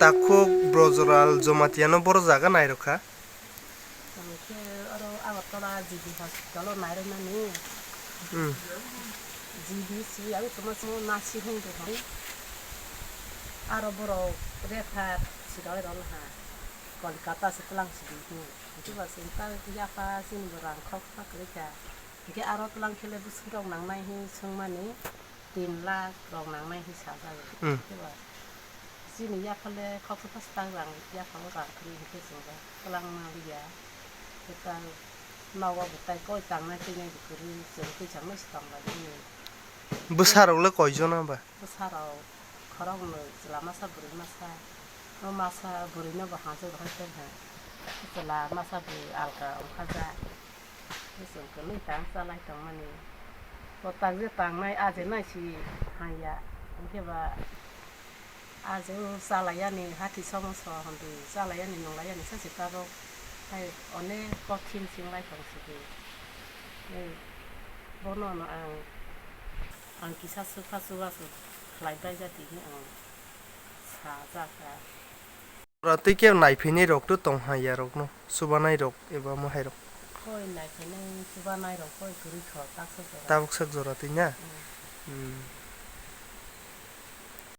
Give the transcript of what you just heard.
takuk brojoral jomatiano boro jaga nairoka ke aro agartala jibi hospital nairo nani GBC আমি তোমার নাসি হইতে হয় আরো বড় রেখা সিরাই রল হা কলকাতা সে তলাং CB itu bahasa kita ya apa sih orang kok tak kerja jadi arot lang kele busun rong nang nai hi sengmani 3 lakh rong nang nai hi saja itu bah sini ya kele kok pas tang ya kalau orang kiri itu sehingga telang malia kita nawa betai koi tang nai tinggal di kiri sehingga jangan setang lagi besarole koijona ba besarau korang selama saburi masa burinya bahasa bahasa setelah masa beri alka kaza itu kalau tang salah tang mana potang je tang nai aja nai si hanya mungkin bah aja salah ya nih hati sama hantu salah ya nih nolak ya nih saya tahu hai one kokin sing lai tang sih bono no ang kisah suka lai baca tinggi ang saja berarti ke naifini rok tu tong haya rok no subanai rok eba mohai rok koi naifini subanai rok koi guri kho tak tabuk sak joratinya